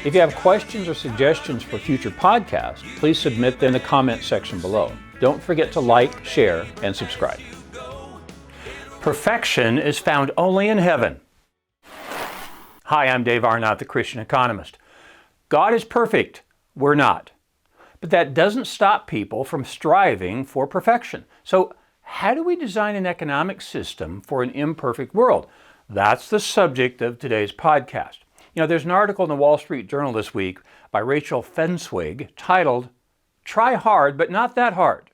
If you have questions or suggestions for future podcasts, please submit them in the comment section below. Don't forget to like, share, and subscribe. Perfection is found only in heaven. Hi, I'm Dave Arnott, the Christian Economist. God is perfect. We're not. But that doesn't stop people from striving for perfection. So how do we design an economic system for an imperfect world? That's the subject of today's podcast. There's an article in the Wall Street Journal this week by Rachel Fenswig titled, "Try Hard, but Not That Hard."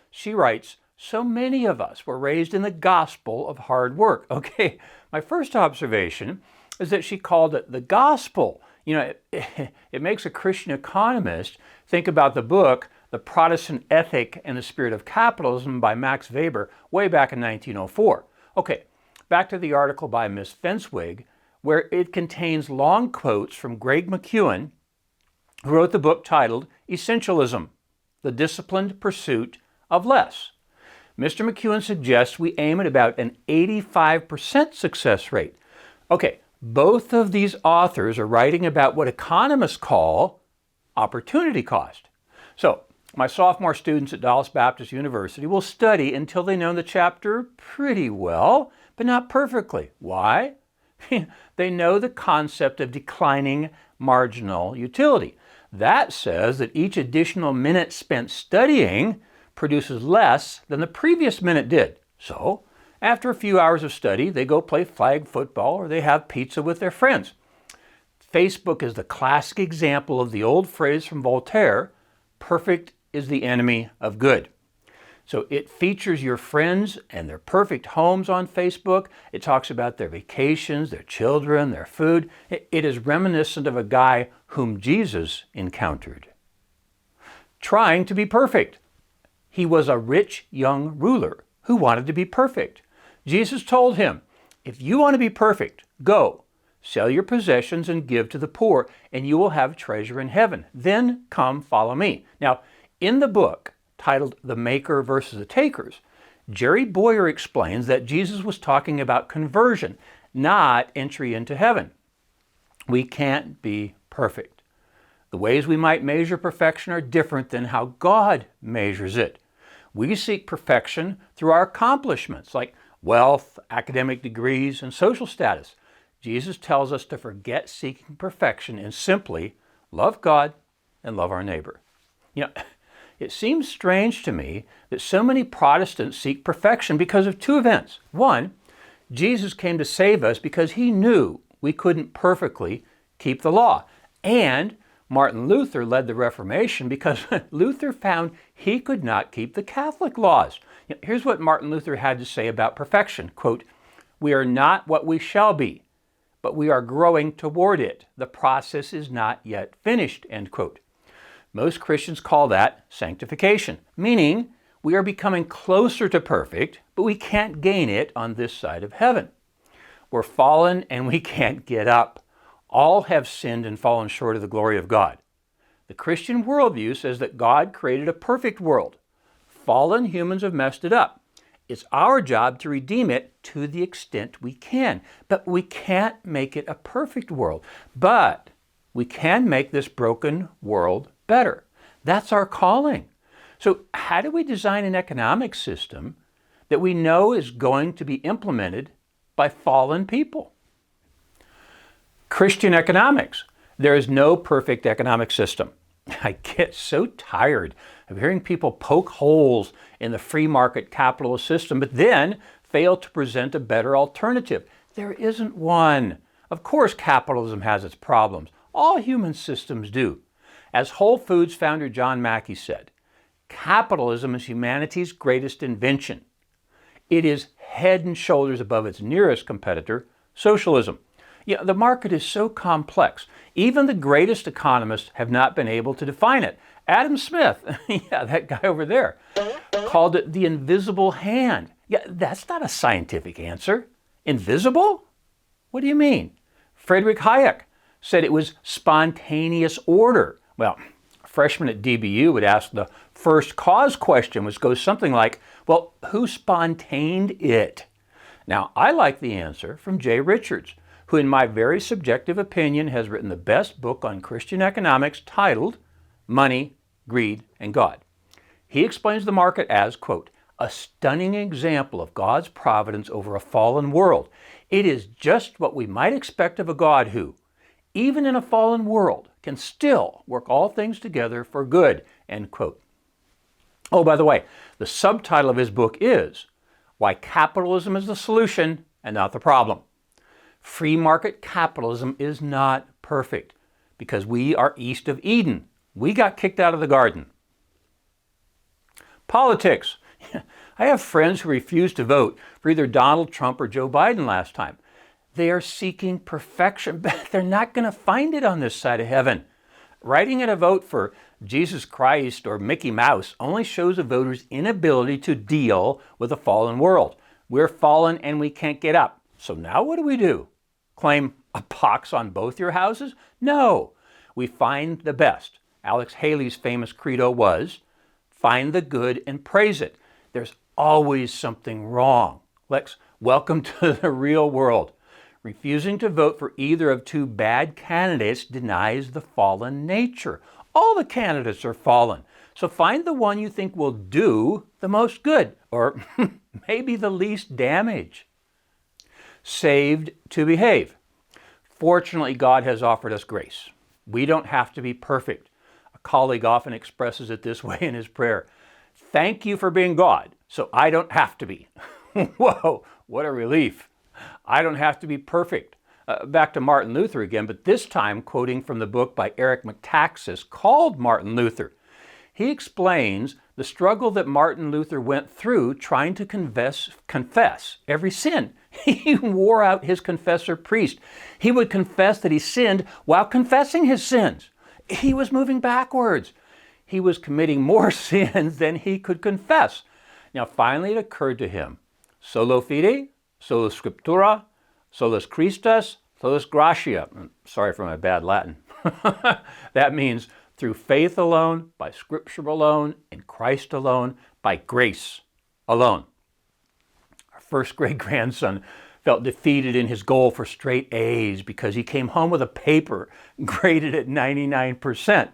She writes, "So many of us were raised in the gospel of hard work." Okay, my first observation is that she called it the gospel. It makes a Christian economist think about the book, The Protestant Ethic and the Spirit of Capitalism by Max Weber, way back in 1904. Okay, back to the article by Ms. Fenswig, where it contains long quotes from Greg McKeown, who wrote the book titled Essentialism, The Disciplined Pursuit of Less. Mr. McKeown suggests we aim at about an 85% success rate. Okay, both of these authors are writing about what economists call opportunity cost. So, my sophomore students at Dallas Baptist University will study until they know the chapter pretty well, but not perfectly. Why? They know the concept of declining marginal utility. That says that each additional minute spent studying produces less than the previous minute did. So, after a few hours of study, they go play flag football or they have pizza with their friends. Facebook is the classic example of the old phrase from Voltaire, "Perfect is the enemy of good." So it features your friends and their perfect homes on Facebook. It talks about their vacations, their children, their food. It is reminiscent of a guy whom Jesus encountered, trying to be perfect. He was a rich young ruler who wanted to be perfect. Jesus told him, "If you want to be perfect, go, sell your possessions and give to the poor, and you will have treasure in heaven. Then come follow me." Now, in the book titled The Maker versus the Takers, Jerry Boyer explains that Jesus was talking about conversion, not entry into heaven. We can't be perfect. The ways we might measure perfection are different than how God measures it. We seek perfection through our accomplishments, like wealth, academic degrees, and social status. Jesus tells us to forget seeking perfection and simply love God and love our neighbor. It seems strange to me that so many Protestants seek perfection because of two events. One, Jesus came to save us because he knew we couldn't perfectly keep the law. And Martin Luther led the Reformation because Luther found he could not keep the Catholic laws. Here's what Martin Luther had to say about perfection. Quote, "We are not what we shall be, but we are growing toward it. The process is not yet finished." End quote. Most Christians call that sanctification, meaning we are becoming closer to perfect, but we can't gain it on this side of heaven. We're fallen and we can't get up. All have sinned and fallen short of the glory of God. The Christian worldview says that God created a perfect world. Fallen humans have messed it up. It's our job to redeem it to the extent we can. But we can't make it a perfect world. But we can make this broken world better. That's our calling. So how do we design an economic system that we know is going to be implemented by fallen people? Christian economics. There is no perfect economic system. I get so tired of hearing people poke holes in the free market capitalist system, but then fail to present a better alternative. There isn't one. Of course, capitalism has its problems. All human systems do. As Whole Foods founder John Mackey said, capitalism is humanity's greatest invention. It is head and shoulders above its nearest competitor, socialism. The market is so complex. Even the greatest economists have not been able to define it. Adam Smith, that guy over there, called it the invisible hand. That's not a scientific answer. Invisible? What do you mean? Friedrich Hayek said it was spontaneous order. Well, freshmen at DBU would ask the first cause question, which goes something like, well, who spontaneed it? Now, I like the answer from Jay Richards, who in my very subjective opinion has written the best book on Christian economics titled Money, Greed, and God. He explains the market as, quote, a stunning example of God's providence over a fallen world. It is just what we might expect of a God who, even in a fallen world, can still work all things together for good, end quote. Oh, by the way, the subtitle of his book is Why Capitalism is the Solution and Not the Problem. Free market capitalism is not perfect because we are east of Eden. We got kicked out of the garden. Politics. I have friends who refused to vote for either Donald Trump or Joe Biden last time. They are seeking perfection, but they're not going to find it on this side of heaven. Writing in a vote for Jesus Christ or Mickey Mouse only shows a voter's inability to deal with a fallen world. We're fallen and we can't get up. So now what do? Claim a pox on both your houses? No. We find the best. Alex Haley's famous credo was, find the good and praise it. There's always something wrong. Lex, welcome to the real world. Refusing to vote for either of two bad candidates denies the fallen nature. All the candidates are fallen. So find the one you think will do the most good, or maybe the least damage. Saved to behave. Fortunately, God has offered us grace. We don't have to be perfect. A colleague often expresses it this way in his prayer. Thank you for being God, so I don't have to be. Whoa, what a relief. I don't have to be perfect. Back to Martin Luther again, but this time quoting from the book by Eric Metaxas called Martin Luther. He explains the struggle that Martin Luther went through trying to confess every sin. He wore out his confessor priest. He would confess that he sinned while confessing his sins. He was moving backwards. He was committing more sins than he could confess. Now finally it occurred to him, solo fide, solo scriptura, solus Christus, solus gratia. Sorry for my bad Latin. That means through faith alone, by Scripture alone, in Christ alone, by grace alone. Our first great-grandson felt defeated in his goal for straight A's because he came home with a paper graded at 99%.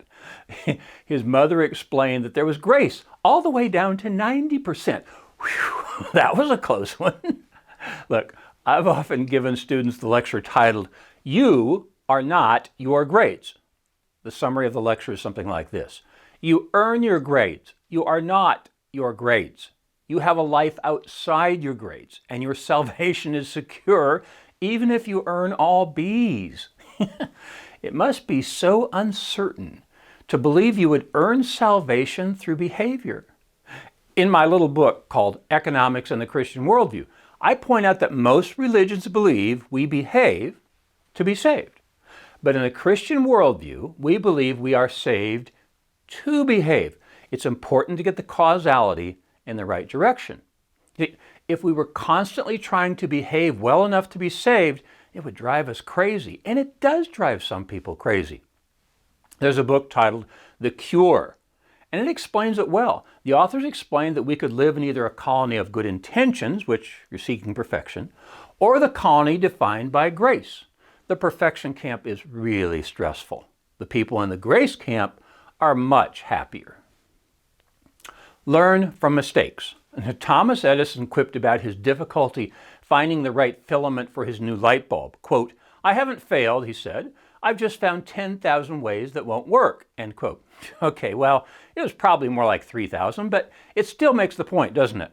His mother explained that there was grace all the way down to 90%. Whew, that was a close one. Look, I've often given students the lecture titled, You Are Not Your Grades. The summary of the lecture is something like this. You earn your grades. You are not your grades. You have a life outside your grades, and your salvation is secure even if you earn all B's. It must be so uncertain to believe you would earn salvation through behavior. In my little book called Economics and the Christian Worldview, I point out that most religions believe we behave to be saved. But in the Christian worldview, we believe we are saved to behave. It's important to get the causality in the right direction. If we were constantly trying to behave well enough to be saved, it would drive us crazy. And it does drive some people crazy. There's a book titled The Cure, and it explains it well. The authors explain that we could live in either a colony of good intentions, which you're seeking perfection, or the colony defined by grace. The perfection camp is really stressful. The people in the grace camp are much happier. Learn from mistakes. Thomas Edison quipped about his difficulty finding the right filament for his new light bulb. Quote, I haven't failed, he said. I've just found 10,000 ways that won't work, end quote. Okay, well, it was probably more like 3,000, but it still makes the point, doesn't it?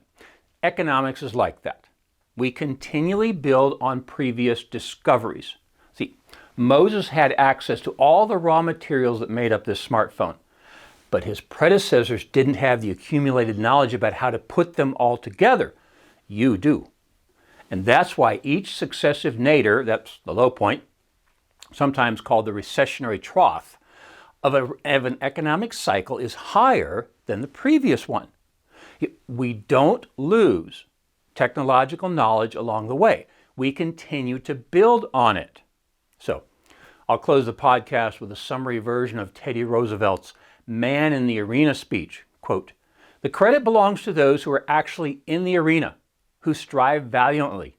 Economics is like that. We continually build on previous discoveries. See, Moses had access to all the raw materials that made up this smartphone, but his predecessors didn't have the accumulated knowledge about how to put them all together. You do. And that's why each successive nadir, that's the low point, sometimes called the recessionary trough, of an economic cycle is higher than the previous one. We don't lose technological knowledge along the way. We continue to build on it. So, I'll close the podcast with a summary version of Teddy Roosevelt's Man in the Arena speech. Quote, the credit belongs to those who are actually in the arena, who strive valiantly.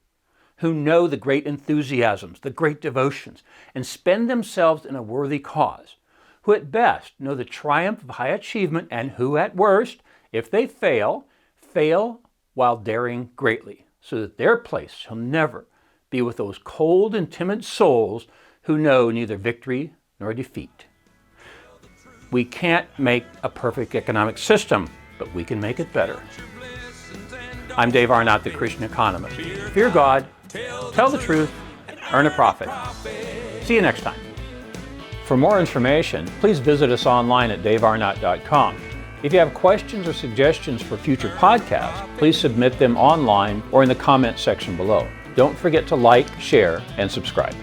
who know the great enthusiasms, the great devotions, and spend themselves in a worthy cause, who at best know the triumph of high achievement, and who at worst, if they fail, fail while daring greatly, so that their place shall never be with those cold and timid souls who know neither victory nor defeat. We can't make a perfect economic system, but we can make it better. I'm Dave Arnott, the Christian Economist. Fear God, tell the truth, earn a profit. See you next time. For more information, please visit us online at davearnott.com. If you have questions or suggestions for future podcasts, please submit them online or in the comments section below. Don't forget to like, share, and subscribe.